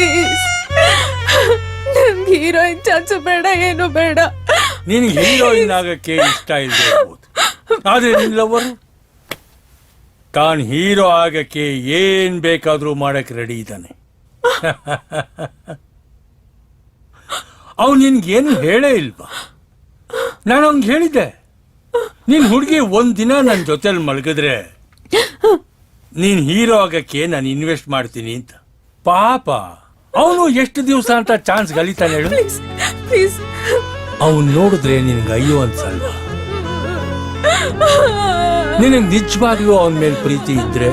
Please ನನ್ಗೆ heroine chance ಬೇಡ, ಏನು ಬೇಡ. ನಿನಗೆ ಹೀರೋಯಿನ್ ಆಗಕ್ಕೆ ಇಷ್ಟ ಇಲ್ಲದೆ ಇರ್ಬೋದು, ಆದ್ರೆ ನಿನ್ ಲವರು ತಾನು ಹೀರೋ ಆಗಕ್ಕೆ ಏನ್ ಬೇಕಾದ್ರೂ ಮಾಡಕ್ ರೆಡಿ ಇದ್ದಾನೆ. ಅವ್ ನಿನ್ಗೇನು ಹೇಳೇ ಇಲ್ವಾ? ನಾನು ಅವ್ನಿಗೆ ಹೇಳಿದ್ದೆ, ನಿನ್ ಹುಡುಗಿ ಒಂದಿನ ನನ್ನ ಜೊತೆಲಿ ಮಲಗಿದ್ರೆ ನೀನ್ ಹೀರೋ ಆಗಕ್ಕೆ ನಾನು ಇನ್ವೆಸ್ಟ್ ಮಾಡ್ತೀನಿ ಅಂತ. ಪಾಪ ಅವನು ಎಷ್ಟು ದಿವಸ ಅಂತ ಚಾನ್ಸ್ ಗಳಿತಾನೆ ಹೇಳು. ಪ್ಲೀಸ್ ಅವನ್ ನೋಡಿದ್ರೆ ನಿನ್ಗೆ ಅಯ್ಯೋ ಅನ್ಸಲ್ವಾ? ನಿನಗೆ ನಿಜವಾಗ್ಲೂ ಅವನ ಮೇಲೆ ಪ್ರೀತಿ ಇದ್ರೆ,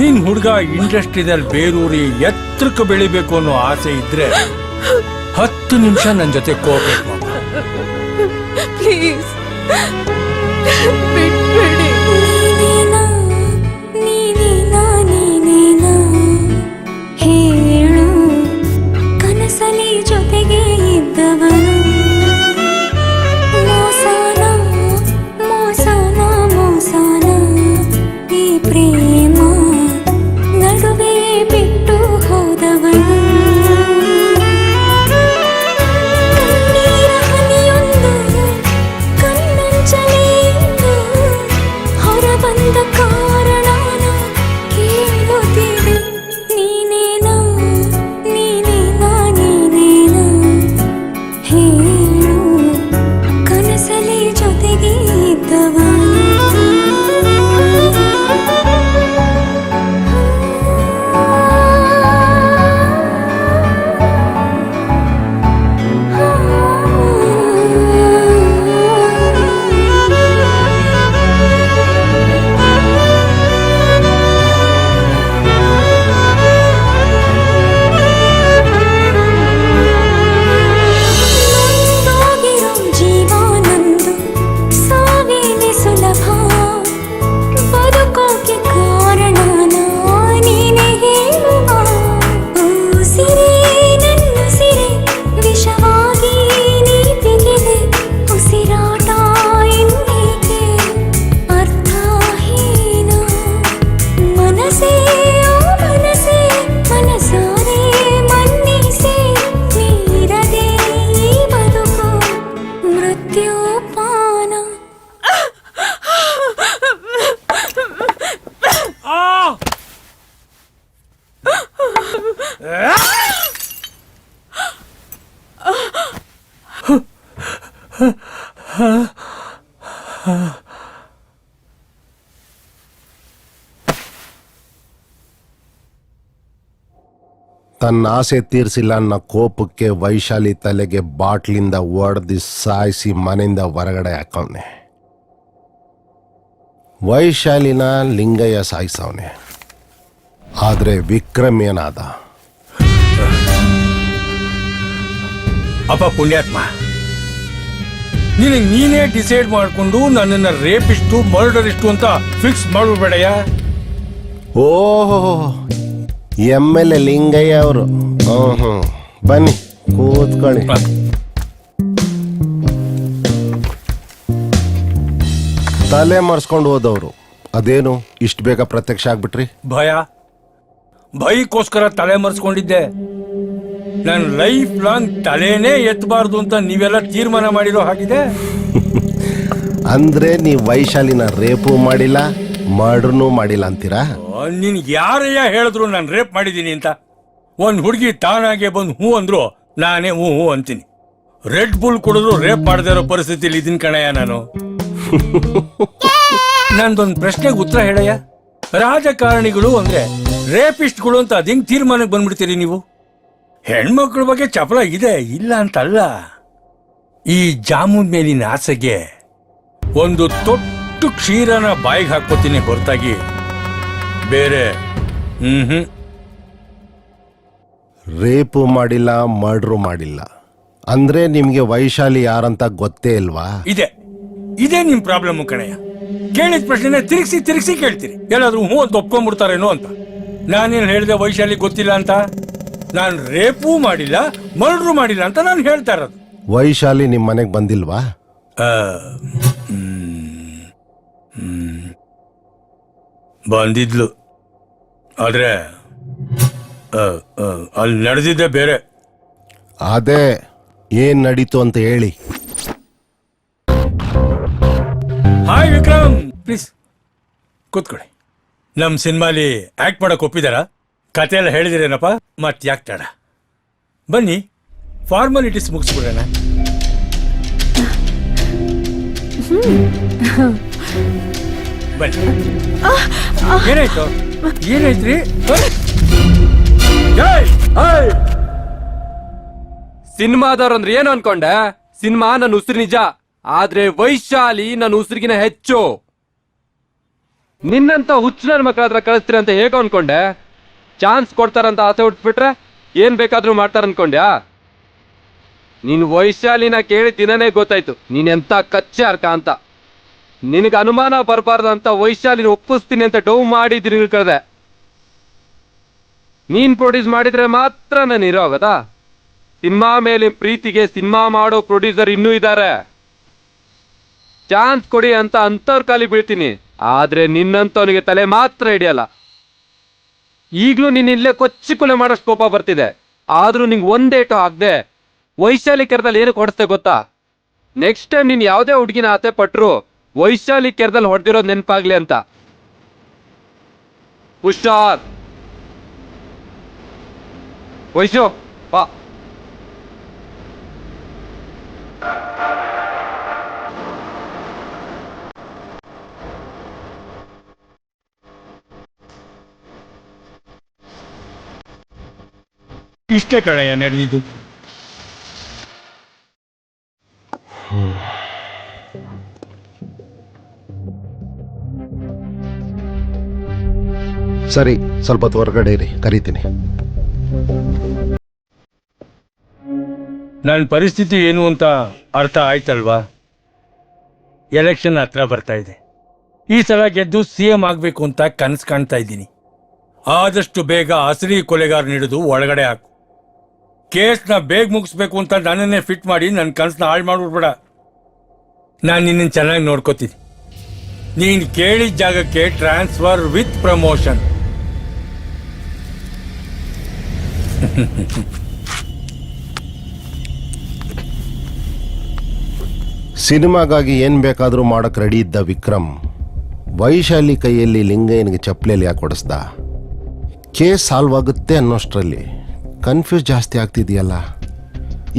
ನೀನ್ ಹುಡುಗ ಇಂಡಸ್ಟ್ರಿನಲ್ಲಿ ಬೇರೂರಿ ಎತ್ತರಕ್ಕೆ ಬೆಳಿಬೇಕು ಅನ್ನೋ ಆಸೆ ಇದ್ರೆ 10 ನಿಮಿಷ ನನ್ನ ಜೊತೆ ಕೋಆಪರೇಟ್ ಮಾಡು. ಪ್ಲೀಸ್ ಬಿಟ್ಬಿಡಿ. ಹೇಳು ಕನಸಲಿ ಜೊತೆಗೆ ಇದ್ದವನು ಮೋಸನ ಮೋಸನ ಮೋಸನ ಈ ಪ್ರೇಮ ನಡುವೆ ಬಿಟ್ಟು ಹೋದವನು. ಕಣ್ಣೀರ ಹನಿಯೊಂದು ಕಣ್ಣಂಚಲೆಂದು ಹೊರಬಂದ ಕಾರಣನ ಕೇಳುತ್ತಿದೆ. ನೀನೇನಾ ನೀನೇನಾ ನೀನೇನಾ ಹೇಳು ಕನಸಲಿ ಜೊತೆಗೆ ಇದ್ದವನು. ನೊಂದೋಗಿರೋ ಜೀವನಂದು ಸಾವಿನ ಸುಲಭ ಬದುಕೋಕೆ ಕಾರಣನ ನೀನೇ ಹೇಳುವ. ಉಸಿರೇ ನನ್ನುಸಿರೇ ವಿಷವಾಗಿ ನೀ ಬಿಗಿದೆ. ಉಸಿರಾಟ ಇನ್ನೇಕೆ ಅರ್ಥಹೀನ. ಮನಸ್ಸೇ ಮನಸ್ಸೇ ಮನಸಾರೆ ಮನ್ನಿಸೆ. ನೀರದೆ ಈ ಬದುಕು ಮೃತ್ಯುಪಾನ. ತನ್ನ ಆಸೆ ತೀರಿಸಿಲ್ಲ ಅನ್ನೋ ಕೋಪಕ್ಕೆ ವೈಶಾಲಿ ತಲೆಗೆ ಬಾಟ್ಲಿಂದ ಒಡೆದು ಸಾಯಿಸಿ ಮನೆಯಿಂದ ಹೊರಗಡೆ ಹಾಕವನೆ. ವೈಶಾಲಿನ ಲಿಂಗಯ್ಯ ಸಾಯಿಸವನೆ. ಆದ್ರೆ ವಿಕ್ರಮ್ ಏನಾದ? ಅಪ್ಪ ಪುಣ್ಯಾತ್ಮ, ನೀನೇ ಡಿಸೈಡ್ ಮಾಡ್ಕೊಂಡು ನನ್ನನ್ನ ರೇಪಿಸ್ಟು ಮರ್ಡರಿಸ್ಟು ಅಂತ ಫಿಕ್ಸ್ ಮಾಡ್ಬಿಡ್ಬೇಡಯ್ಯ. ಓಹೋ, MLA ಲಿಂಗಯ್ಯ ಅವರು. ಬನ್ನಿ ಕೂತ್ಕೊಳ್ಳಿ. ತಲೆ ಮರ್ಸ್ಕೊಂಡು ಹೋದವರು ಅದೇನು ಇಷ್ಟು ಬೇಗ ಪ್ರತ್ಯಕ್ಷ ಆಗ್ಬಿಟ್ರಿ? ಭಯಕ್ಕೋಸ್ಕರ ತಲೆ ಮರೆಸ್ಕೊಂಡಿದ್ದೆ. ನನ್ನ ಲೈಫ್ ಲಾಂಗ್ ತಲೆನೇ ಎತ್ತಬಾರ್ದು ಅಂತ ನೀವೆಲ್ಲ ತೀರ್ಮಾನ ಮಾಡಿರೋ ಹಾಗಿದೆ. ಅಂದ್ರೆ ನೀವು ವೈಶಾಲಿನ ರೇಪು ಮಾಡಿಲ್ಲ, ಮರ್ಡರ್ನೂ ಮಾಡಿಲ್ಲ ಅಂತೀರಾ? ನಿನ್ಗೆ ಯಾರಯ್ಯ ಹೇಳಿದ್ರು ನಾನು ರೇಪ್ ಮಾಡಿದ್ದೀನಿ ಅಂತ? ಒಂದ್ ಹುಡುಗಿ ತಾನಾಗೆ ಬಂದು ಹೂ ಅಂದ್ರು ನಾನೇ ಹೂ ಅಂತೀನಿ. ರೆಡ್ ಬುಲ್ ಕುಡಿದ್ರು ರೇಪ್ ಮಾಡದೇ ಇರೋ ಪರಿಸ್ಥಿತಿಲಿ ಇದೀನಿ ಕಣಯ್ಯ ನಾನು. ನಂದೊಂದು ಪ್ರಶ್ನೆಗೆ ಉತ್ತರ ಹೇಳಯ್ಯ. ರಾಜಕಾರಣಿಗಳು ಅಂದ್ರೆ ರೇಪಿಸ್ಟ್ಗಳು ಅಂತ ಅದಿಂಗ್ ತೀರ್ಮಾನಕ್ಕೆ ಬಂದ್ಬಿಡ್ತೀರಿ ನೀವು? ಹೆಣ್ಮಕ್ಳ ಬಗ್ಗೆ ಚಪಲ ಇದೆ, ಇಲ್ಲ ಅಂತಲ್ಲ. ಈ ಜಾಮೂನ್ ಮೇಲಿನ ಆಸೆಗೆ ಒಂದು ತೊಟ್ಟು ಕ್ಷೀರನ ಬಾಯಿಗೆ ಹಾಕೋತೀನಿ ಹೊರತಾಗಿ ಬೇರೆ ರೇಪು ಮಾಡಿಲ್ಲ, ಮರ್ಡರ್ ಮಾಡಿಲ್ಲ ಅಂದ್ರೆ ನಿಮ್ಗೆ ವೈಶಾಲಿ ಯಾರಂತ ಗೊತ್ತೇ ಇಲ್ವಾ? ಇದೇ ನಿಮ್ ಪ್ರಾಬ್ಲಮ್ ಕಣಯ್ಯ. ಕೇಳಿದ ಪ್ರಶ್ನೆ ತಿರುಗಿಸಿ ಕೇಳ್ತೀರಿ. ಎಲ್ಲಾದ್ರೂ ಹೂ ಅಂತ ಒಪ್ಕೊಂಡ್ಬಿಡ್ತಾರೇನೋ ಅಂತ. ನಾನೇನು ಹೇಳಿದೆ ವೈಶಾಲಿ ಗೊತ್ತಿಲ್ಲ ಅಂತ? ನಾನು ರೇಪೂ ಮಾಡಿಲ್ಲ, ಮರ್ಡರ್ ಮಾಡಿಲ್ಲ ಅಂತ ನಾನು ಹೇಳ್ತಾ ಇರೋದು. ವೈಶಾಲಿ ನಿಮ್ ಮನೆಗ್ ಬಂದಿಲ್ವಾ? ಬಂದಿದ್ಲು, ಆದ್ರೆ ಅಲ್ಲಿ ನಡೆದಿದ್ದೆ ಬೇರೆ. ಅದೇ ಏನ್ ನಡೀತು ಅಂತ ಹೇಳಿ. ಹಾಯ್ ವಿಕ್ರಮ್, ಪ್ಲೀಸ್ ಕೂತ್ಕೊಳ್ಳಿ. ನಮ್ಮ ಸಿನಿಮಾಲಿ ಆಕ್ಟ್ ಮಾಡಕ್ ಒಪ್ಪಿದಾರ? ಕತೆ ಎಲ್ಲ ಹೇಳಿದಿರೇನಪ್ಪ? ಮತ್ತೆ ಯಾಕೆ ತಡ? ಬನ್ನಿ ಫಾರ್ಮಾಲಿಟೀಸ್ ಮುಗಿಸ್ಬಿಡೋಣ. ಬನ್ನಿ. ಏನಾಯ್ತು? ಏನಾಯ್ತ್ರಿ? ಸಿನಿಮಾದವ್ರು ಅಂದ್ರೆ ಏನು ಅನ್ಕೊಂಡೆ? ಸಿನಿಮಾ ನನ್ನ ಉಸಿರು ನಿಜ, ಆದ್ರೆ ವೈಶಾಲಿ ನನ್ನ ಉಸಿರಿಗಿನ ಹೆಚ್ಚು. ನಿನ್ನಂತ ಹುಚ್ಚನ ಮಕ್ಕಳ ಹತ್ರ ಕಳಿಸ್ತೀರ ಅಂತ ಹೇಗೆ ಅನ್ಕೊಂಡೆ? ಚಾನ್ಸ್ ಕೊಡ್ತಾರಂತ ಆಸೆ ಹುಟ್ಬಿಟ್ರೆ ಏನ್ ಬೇಕಾದ್ರೂ ಮಾಡ್ತಾರ ಅನ್ಕೊಂಡ್ಯಾ? ನೀನ್ ವೈಶಾಲಿನ ಕೇಳಿ ದಿನನೇ ಗೊತ್ತಾಯ್ತು ನೀನ್ ಎಂತ ಕಚ್ಚೆ ಅರ್ಕ ಅಂತ. ನಿನಗೆ ಅನುಮಾನ ಬರಬಾರ್ದು ಅಂತ ವೈಶಾಲಿನ ಒಪ್ಪಿಸ್ತೀನಿ ಅಂತ ಡೌ ಮಾಡಿ ತಿರುಗಿಕಳ್ದೆ. ನೀನ್ ಪ್ರೊಡ್ಯೂಸ್ ಮಾಡಿದ್ರೆ ಮಾತ್ರ ನಾನು ಇರೋ ಆಗದಾ? ಸಿನಿಮಾ ಮೇಲೆ ಪ್ರೀತಿಗೆ ಸಿನಿಮಾ ಮಾಡೋ ಪ್ರೊಡ್ಯೂಸರ್ ಇನ್ನೂ ಇದ್ದಾರೆ. ಚಾನ್ಸ್ ಕೊಡಿ ಅಂತ ಅಂತವ್ರ ಕಾಲಿ ಬೀಳ್ತೀನಿ, ಆದ್ರೆ ನಿನ್ನಂತವನಿಗೆ ತಲೆ ಮಾತ್ರ ಹಿಡಿಯಲ್ಲ. ಈಗ್ಲೂ ನೀನ್ ಇಲ್ಲೇ ಕೊಚ್ಚಿ ಕೊಲೆ ಮಾಡೋಷ್ಟು ಕೋಪ ಬರ್ತಿದೆ, ಆದ್ರೂ ನಿಂಗೆ ಒಂದೇಟು ಆಗದೆ ವೈಶಾಲಿ ಕೆರದಲ್ಲಿ ಏನು ಕೊಡಿಸ್ತೆ ಗೊತ್ತಾ? ನೆಕ್ಸ್ಟ್ ಟೈಮ್ ನೀನ್ ಯಾವುದೇ ಹುಡುಗಿನ ಆಸೆ ಪಟ್ರು ವೈಶಾಲಿ ಕೆರದಲ್ಲಿ ಹೊಡೆದಿರೋದು ನೆನಪಾಗ್ಲಿ ಅಂತ. ಹುಷಾರ್ ವೈಶು, ಬಾ. ಇಷ್ಟೇ ಕಣಯ್ಯ ನಡೆದಿದ್ದು. ಸರಿ, ಸ್ವಲ್ಪ ಹೊತ್ತು ಹೊರಗಡೆ ಇರಿ, ಕರಿತೀನಿ. ನನ್ನ ಪರಿಸ್ಥಿತಿ ಏನು ಅಂತ ಅರ್ಥ ಆಯ್ತಲ್ವಾ? ಎಲೆಕ್ಷನ್ ಹತ್ರ ಬರ್ತಾ ಇದೆ. ಈ ಸಲ ಗೆದ್ದು CM ಆಗಬೇಕು ಅಂತ ಕನಸು ಕಾಣ್ತಾ ಇದ್ದೀನಿ. ಆದಷ್ಟು ಬೇಗ ಅಸಲಿ ಕೊಲೆಗಾರ ಹಿಡಿದು ಒಳಗಡೆ ಹಾಕು. ಕೇಸ್ನ ಬೇಗ ಮುಗಿಸ್ಬೇಕು ಅಂತ ನನ್ನನ್ನೇ ಫಿಟ್ ಮಾಡಿ ನನ್ನ ಕನಸನ್ನ ಹಾಳು ಮಾಡ್ಬಿಡ್ಬೇಡ. ನಾನು ನಿನ್ನನ್ನು ಚೆನ್ನಾಗಿ ನೋಡ್ಕೋತೀನಿ. ನೀನು ಕೇಳಿದ ಜಾಗಕ್ಕೆ ಟ್ರಾನ್ಸ್ಫರ್ ವಿತ್ ಪ್ರಮೋಷನ್. ಸಿನಿಮಾಗಾಗಿ ಏನ್ ಬೇಕಾದ್ರೂ ಮಾಡಕ್ ರೆಡಿ ಇದ್ದ ವಿಕ್ರಮ್ ವೈಶಾಲಿ ಕೈಯಲ್ಲಿ ಲಿಂಗಯ್ಯನಿಗೆ ಚಪ್ಪಲಿಯಲ್ಲಿ ಯಾಕೆ ಕೊಡಿಸ್ದ? ಕೇಸ್ ಸಾಲ್ವ್ ಆಗುತ್ತೆ ಅನ್ನೋಷ್ಟರಲ್ಲಿ ಕನ್ಫ್ಯೂಸ್ ಜಾಸ್ತಿ ಆಗ್ತಿದೆಯಲ್ಲ.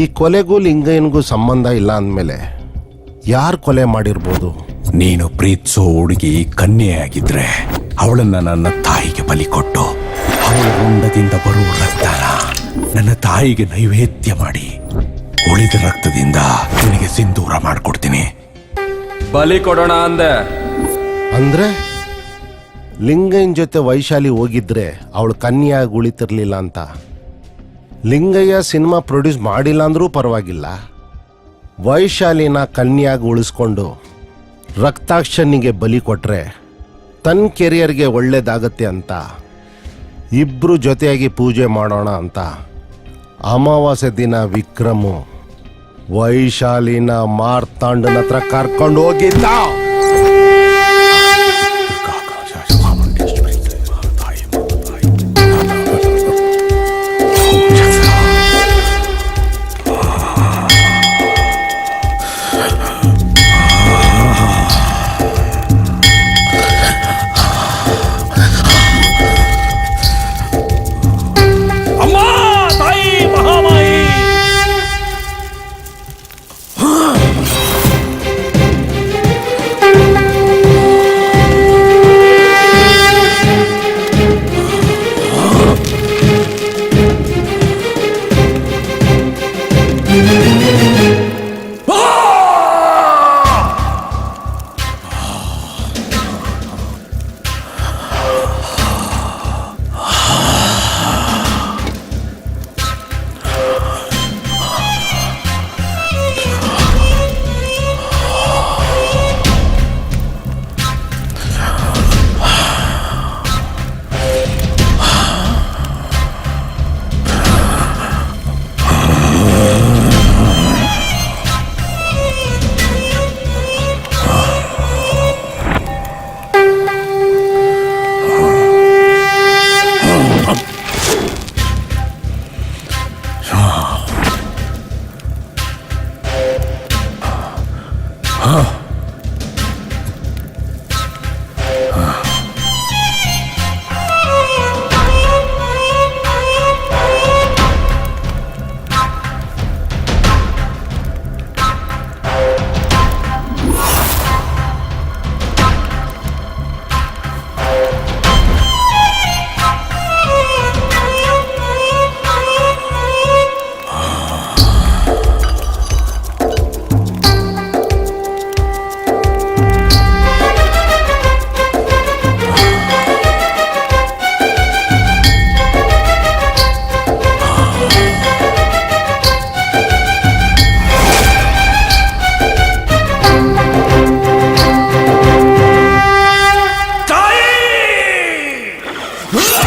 ಈ ಕೊಲೆಗೂ ಲಿಂಗಯ್ಯನಿಗೂ ಸಂಬಂಧ ಇಲ್ಲ ಅಂದಮೇಲೆ ಯಾರು ಕೊಲೆ ಮಾಡಿರ್ಬೋದು? ನೀನು ಪ್ರೀತಿಸೋ ಹುಡುಗಿ ಕನ್ಯೆಯಾಗಿದ್ರೆ ಅವಳನ್ನ ನನ್ನ ತಾಯಿಗೆ ಬಲಿ ಕೊಟ್ಟು ಅವಳ ರುಂಡದಿಂದ ಬರುವ ರಕ್ತನ ನನ್ನ ತಾಯಿಗೆ ನೈವೇದ್ಯ ಮಾಡಿ ಉಳಿದ ರಕ್ತದಿಂದ ನಿನಗೆ ಸಿಂಧೂರ ಮಾಡ್ಕೊಡ್ತೀನಿ. ಬಲಿ ಕೊಡೋಣ ಅಂದೆ. ಅಂದ್ರೆ ಲಿಂಗಯ್ಯನ ಜೊತೆ ವೈಶಾಲಿ ಹೋಗಿದ್ರೆ ಅವಳು ಕನ್ಯಾಗಿ ಉಳಿತಿರ್ಲಿಲ್ಲ ಅಂತ. ಲಿಂಗಯ್ಯ ಸಿನಿಮಾ ಪ್ರೊಡ್ಯೂಸ್ ಮಾಡಿಲ್ಲ ಅಂದ್ರೂ ಪರವಾಗಿಲ್ಲ, ವೈಶಾಲಿನ ಕನ್ಯಾಗಿ ಉಳಿಸ್ಕೊಂಡು ರಕ್ತಾಕ್ಷನಿಗೆ ಬಲಿ ಕೊಟ್ರೆ ತನ್ನ ಕೆರಿಯರ್ಗೆ ಒಳ್ಳೇದಾಗತ್ತೆ ಅಂತ ಇಬ್ರು ಜೊತೆಯಾಗಿ ಪೂಜೆ ಮಾಡೋಣ ಅಂತ ಅಮಾವಾಸ್ಯೆ ದಿನ ವಿಕ್ರಮು ವೈಶಾಲಿನ ಮಾರ್ತಾಂಡನ ಹತ್ರ ಕರ್ಕೊಂಡು ಹೋಗಿದ್ದ.